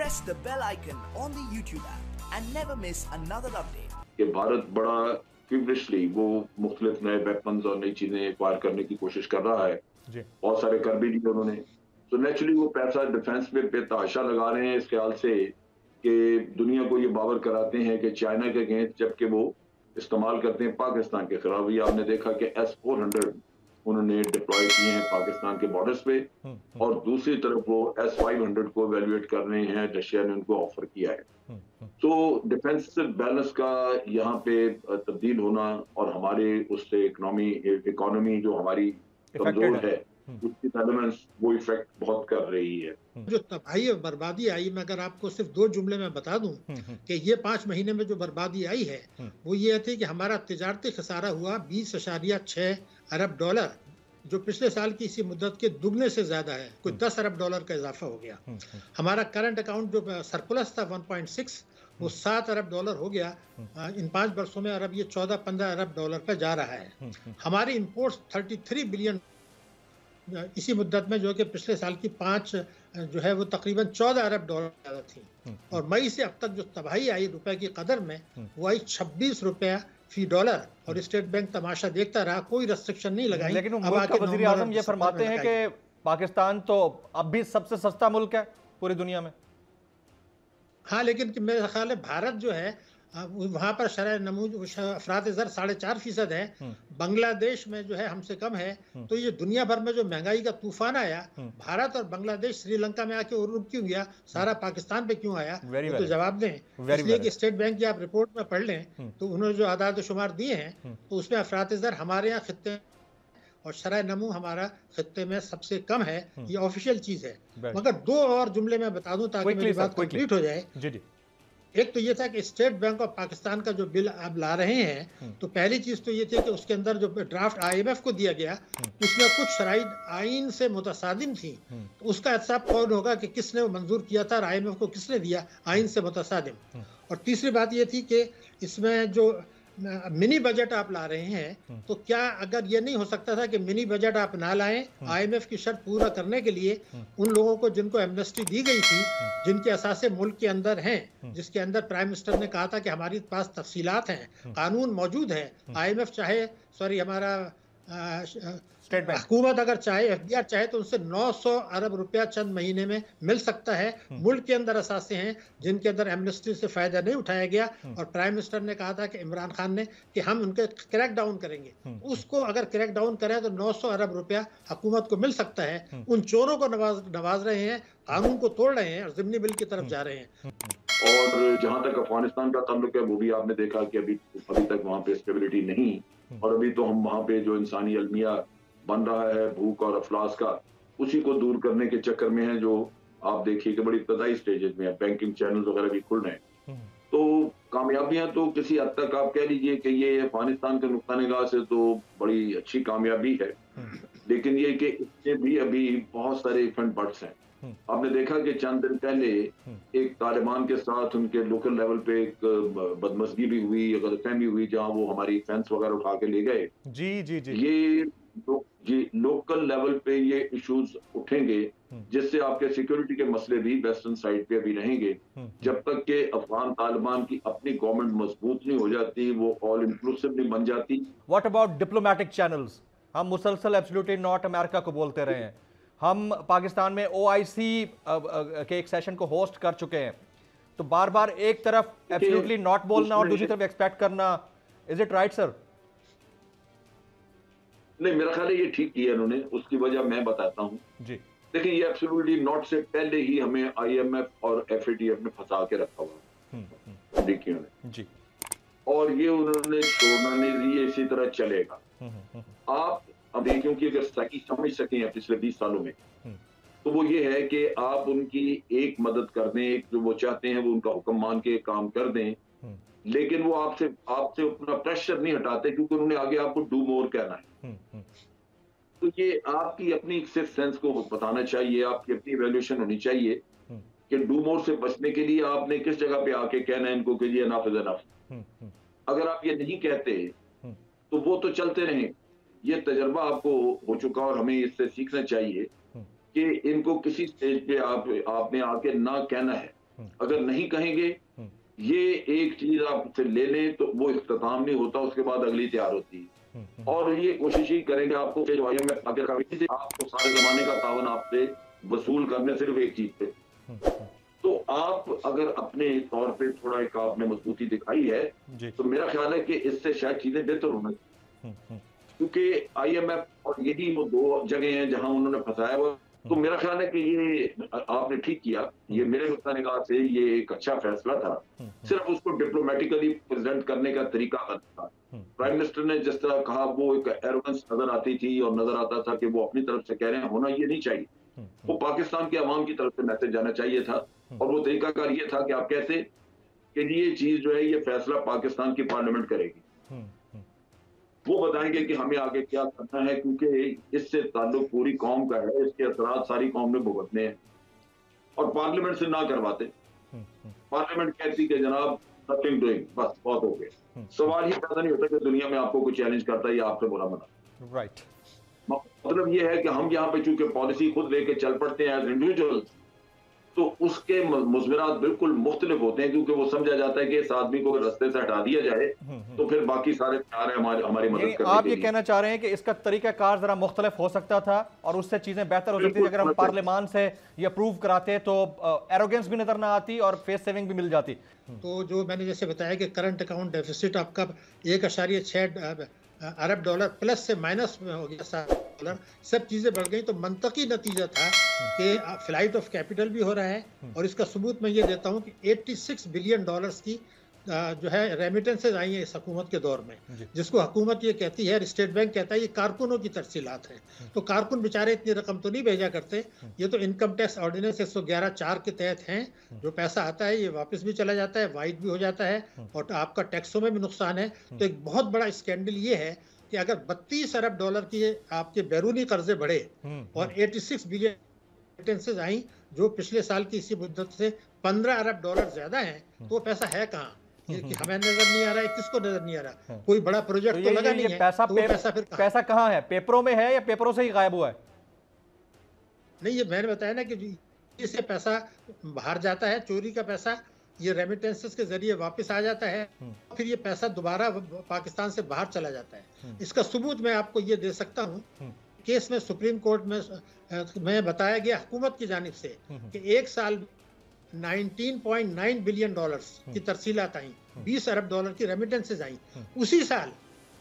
press the bell icon on the YouTube app and never miss another update. कि भारत बड़ा फीवरिशली वो मुख्तलिफ नए वेपन्स और नई चीजें एक्वायर करने की कोशिश कर रहा है। बहुत सारे कर भी लिए उन्होंने। तो नेचुरली वो पैसा डिफेंस पे बेतहाशा लगा रहे हैं इस ख्याल से कि दुनिया को ये बावर कराते हैं कि चाइना के अगेंस्ट जबकि वो इस्तेमाल करते हैं पाकिस्तान के खिलाफ। ये आपने देखा कि S-400 उन्होंने डिप्लॉय किए हैं पाकिस्तान के बॉर्डर्स पे और दूसरी तरफ वो S-500 को इवेल्युएट कर रहे हैं, रशिया ने उनको ऑफर किया है। तो डिफेंसिव बैलेंस का यहाँ पे तब्दील होना और हमारे उससे इकोनॉमी जो हमारी कमजोर है उसकी एलिमेंट्स वो इफेक्ट बहुत कर रही है। जो तबाही और बर्बादी आई, मैं अगर आपको सिर्फ 2 जुमले में बता दूं कि ये 5 महीने में जो बर्बादी आई है वो ये थी कि हमारा तिजारती खसारा हुआ 20.6 अरब डॉलर, जो पिछले साल की इसी मुद्दत के दुगने से ज्यादा है। कुछ 10 अरब डॉलर का इजाफा हो गया। हमारा करंट अकाउंट जो सरप्लस था 1.6 वो 7 अरब डॉलर हो गया। इन 5 वर्षों में अरब ये 14-15 अरब डॉलर पे जा रहा है। हमारी इंपोर्ट्स 33 बिलियन इसी मुद्दत में, जो कि पिछले साल की 5 जो है वो तकरीबन 14 अरब डॉलर ज़्यादा थी। और मई से अब तक जो तबाही आई रुपए की कदर में वो आई 26 रुपया फी डॉलर। और स्टेट बैंक तमाशा देखता रहा, कोई रेस्ट्रिक्शन नहीं लगाई। लेकिन वज़ीर आज़म ये फरमाते हैं कि पाकिस्तान तो अब भी सबसे सस्ता मुल्क है पूरी दुनिया में। हाँ, लेकिन मेरा ख्याल है भारत जो है वहाँ पर शरह नमूज अफराद ज़र 4.5% है। बांग्लादेश में जो है हमसे कम है। तो ये दुनिया भर में जो महंगाई का तूफान आया, भारत और बांग्लादेश श्रीलंका में आके रुक क्यों गया, सारा पाकिस्तान पे क्यों आया, तो जवाब दें। इसलिए कि स्टेट बैंक की आप रिपोर्ट में पढ़ लें तो उन्होंने जो आदाद शुमार दिए हैं तो उसमें अफराद ज़र हमारे यहाँ खित्ते और शरह नमू हमारा खित्ते में सबसे कम है। ये ऑफिशियल चीज़ है। मगर 2 और जुमले में बता दूं ताकि मेरी बात कंप्लीट हो जाए। एक तो ये था कि स्टेट बैंक ऑफ पाकिस्तान का जो बिल आप ला रहे हैं, तो पहली चीज तो ये थी कि उसके अंदर जो ड्राफ्ट IMF को दिया गया उसमें कुछ शराइत आइन से मुतसादिम थी। तो उसका हिसाब कौन होगा कि किसने वो मंजूर किया था और IMF को किसने दिया आइन से मुतसादिम। और तीसरी बात ये थी कि इसमें जो मिनी बजट आप ला रहे हैं, तो क्या अगर ये नहीं हो सकता था कि मिनी बजट आप ना लाएं IMF की शर्त पूरा करने के लिए उन लोगों को जिनको एमनेस्टी दी गई थी, जिनके असासे मुल्क के अंदर हैं, जिसके अंदर प्राइम मिनिस्टर ने कहा था कि हमारे पास तफसीलात हैं, कानून मौजूद है। IMF चाहे हमारा स्टेट बैंक हुकूमत अगर चाहे, FDR चाहे तो उनसे 900 अरब रुपया चंद महीने में मिल सकता है। मुल्क के अंदर असासे हैं जिनके अंदर एमनेस्टी से फायदा नहीं उठाया गया और प्राइम मिनिस्टर ने कहा था कि इमरान खान ने कि हम उनके क्रैक डाउन करेंगे। उसको अगर क्रैक डाउन करें तो 900 अरब रुपया हुकूमत को मिल सकता है। उन चोरों को नवाज रहे हैं, कानून को तोड़ रहे हैं और ज़िमनी बिल की तरफ जा रहे हैं। और जहां तक अफगानिस्तान का ताल्लुक है वो भी आपने देखा कि अभी तक वहां पे स्टेबिलिटी नहीं, और अभी तो हम वहां पे जो इंसानी अलमिया बन रहा है भूख और अफलास का, उसी को दूर करने के चक्कर में है। जो आप देखिए कि बड़ी इब्तदाई स्टेजेस में है, बैंकिंग चैनल वगैरह भी खुल रहे हैं। तो कामयाबियां तो किसी हद तक आप कह लीजिए कि ये अफगानिस्तान के नुक्ता निगाह से तो बड़ी अच्छी कामयाबी है, लेकिन ये कि इससे भी अभी बहुत सारे इफेंट बट्स हैं। आपने देखा कि चंद दिन पहले एक तालिबान के साथ उनके लोकल लेवल पे एक बदमजगी भी हुई, गलतफहमी हुई, जहां वो हमारी फेंस वगैरह उठा के ले गए। ये लोकल लेवल पे ये इश्यूज उठेंगे, जिससे आपके सिक्योरिटी के मसले भी वेस्टर्न साइड पे अभी रहेंगे जब तक कि अफगान तालिबान की अपनी गवर्नमेंट मजबूत नहीं हो जाती, वो ऑल इंक्लूसिव नहीं बन जाती। What about diplomatic channels? हम मुसलसल एब्सोल्युटली नॉट अमेरिका को बोलते रहे हैं। हम पाकिस्तान में OIC के एक सेशन को होस्ट कर चुके हैं, तो बार बार एक तरफ एब्सोल्युटली नॉट बोलना और दूसरी तरफ एक्सपेक्ट करना, इज इट राइट सर? नहीं, मेरा ख्याल है ये ठीक किया इन्होंने। उसकी वजह मैं बताता हूँ जी। देखिए, ये एब्सोल्युटली नॉट से पहले ही हमें IMF और FATF में फंसा के रखा हुआ देखिए जी, और ये उन्होंने छोड़ना नहीं दिया, इसी तरह चलेगा। आप अब क्योंकि अगर सही समझ सकें पिछले 20 सालों में, तो वो ये है कि आप उनकी एक मदद कर दें, एक जो वो चाहते हैं वो उनका हुक्म मान के काम कर दें, लेकिन वो आपसे अपना प्रेशर नहीं हटाते, क्योंकि उन्होंने आगे आपको डू मोर कहना है। तो ये आपकी अपनी सिक्स सेंस को बताना चाहिए, आपकी अपनी वैल्यूएशन होनी चाहिए कि डू मोर से बचने के लिए आपने किस जगह पे आके कहना है इनको कि ये एनफ इज एनफ। अगर आप ये नहीं कहते तो वो तो चलते रहें। ये तजर्बा आपको हो चुका और हमें इससे सीखना चाहिए कि इनको किसी स्टेज पे आपने आके ना कहना है। अगर नहीं कहेंगे ये एक चीज आपसे ले लें तो वो इख्तिताम नहीं होता, उसके बाद अगली तैयार होती है। और ये कोशिश ही करेंगे आपको जो IMF आपको सारे जमाने का तावन आपसे वसूल करने सिर्फ एक चीज पे। तो आप अगर अपने तौर पे थोड़ा एक आपने मजबूती दिखाई है तो मेरा ख्याल है कि इससे शायद चीजें बेहतर होना चाहिए, क्योंकि IMF और यही वो दो जगह हैं जहां उन्होंने फंसाया हुआ। तो मेरा ख्याल है कि ये आपने ठीक किया, ये मेरे नुक्ता निगाह से ये एक अच्छा फैसला था। सिर्फ उसको डिप्लोमेटिकली प्रेजेंट करने का तरीका गलत था। प्राइम मिनिस्टर ने जिस तरह कहा वो एक एरोगेंस नजर आती थी और नजर आता था कि वो अपनी तरफ से कह रहे हैं, होना ये नहीं चाहिए। वो पाकिस्तान के अवाम की तरफ से मैसेज जाना चाहिए था, और वो तरीकाकार ये था कि आप कहते कि ये चीज जो है ये फैसला पाकिस्तान की पार्लियामेंट करेगी, वो बताएंगे कि हमें आगे क्या करना है, क्योंकि इससे ताल्लुक पूरी कौम का है, इसके असरात सारी कौम ने भुगतने हैं। और पार्लियामेंट से ना करवाते, पार्लियामेंट कहती कि जनाब नथिंग डूइंग, बस बहुत हो गया। सवाल ही पैदा नहीं होता कि दुनिया में आपको कोई चैलेंज करता है या आपसे बुरा मना। राइट, मतलब ये है कि हम यहाँ पे चूंकि पॉलिसी खुद लेके चल पड़ते हैं एज इंडिविजुअल, तो उसके मुज़मरात बिल्कुल मुख्तलिफ होते हैं, क्योंकि वो समझा जाता है कि इस आदमी को रास्ते से हटा दिया जाए तो फिर बाकी सारे तैयार हैं हमारी मदद करने। आप ये कहना चाह रहे हैं कि इसका तरीकाकार जरा मुख्तलिफ हो सकता था और उससे चीजें बेहतर हो सकती थी अगर हम पार्लियामान से ये अप्रूव कराते, तो एरोगेंस भी नजर ना आती और फेस सेविंग भी मिल जाती। तो जो मैंने जैसे बताया कि करंट अकाउंट डेफिसिट आपका 1.6 अरब डॉलर प्लस से माइनस में हो गया, $7, सब चीज़ें बढ़ गई। तो मंतकी नतीजा था कि फ्लाइट ऑफ कैपिटल भी हो रहा है, और इसका सबूत मैं ये देता हूँ कि $86 बिलियन की जो है रेमिटेंसेज आई है इस हुकूमत के दौर में, जिसको हुकूमत ये कहती है, स्टेट बैंक कहता है ये कारकुनों की तरसीलात है। तो कारकुन बेचारे इतनी रकम तो नहीं भेजा करते, ये तो इनकम टैक्स ऑर्डिनेंस 111(4) के तहत हैं। जो पैसा आता है ये वापस भी चला जाता है, वाइट भी हो जाता है, और आपका टैक्सों में भी नुकसान है। तो एक बहुत बड़ा स्कैंडल ये है कि अगर $32 अरब की आपके बैरूनी कर्जे बढ़े और 86 बिलियन रेमिटेंसेज आई, जो पिछले साल की इसी मुद्दत से $15 अरब ज्यादा है, तो पैसा है कहाँ? कि हमें नजर नहीं आ रहा है, किसको नजर नहीं आ रहा? कोई बड़ा प्रोजेक्ट तो लगा नहीं है, तो वो पैसा फिर पैसा कहाँ है? पेपरों में है या पेपरों से ही गायब हुआ है? नहीं, ये मैंने बताया ना कि इससे पैसा बाहर जाता है, चोरी का पैसा ये रेमिटेंसेस के जरिए वापस आ जाता है, फिर ये पैसा दोबारा पाकिस्तान से बाहर चला जाता है। इसका सबूत मैं आपको ये दे सकता हूँ, केस में सुप्रीम कोर्ट में बताया गया हुकूमत की जानिब से कि एक साल $19.9 बिलियन की तरसीलात आई, $20 अरब की रेमिटेंसेज आई। उसी साल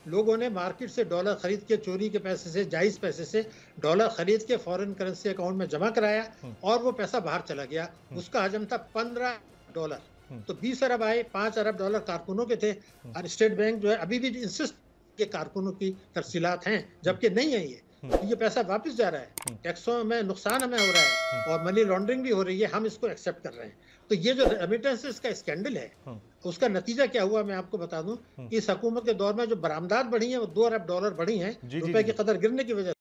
लोगों ने मार्केट से डॉलर खरीद के, चोरी के पैसे से, जायज पैसे से डॉलर खरीद के फॉरेन करेंसी अकाउंट में जमा कराया, और वो पैसा बाहर चला गया। उसका हजम था $15। तो $20 अरब आए, $5 अरब कारकुनों के थे, और स्टेट बैंक जो है अभी भी इंसिस्ट के कारकुनों की तरसीलात हैं, जबकि नहीं है ये पैसा वापस जा रहा है, टैक्सों में नुकसान हमें हो रहा है और मनी लॉन्ड्रिंग भी हो रही है, हम इसको एक्सेप्ट कर रहे हैं। तो ये जो रेमिटेंसेस का स्कैंडल है, उसका नतीजा क्या हुआ मैं आपको बता दूं कि इस हुकूमत के दौर में जो बरामदात बढ़ी है वो $2 अरब बढ़ी हैं, रुपए की कदर गिरने की वजह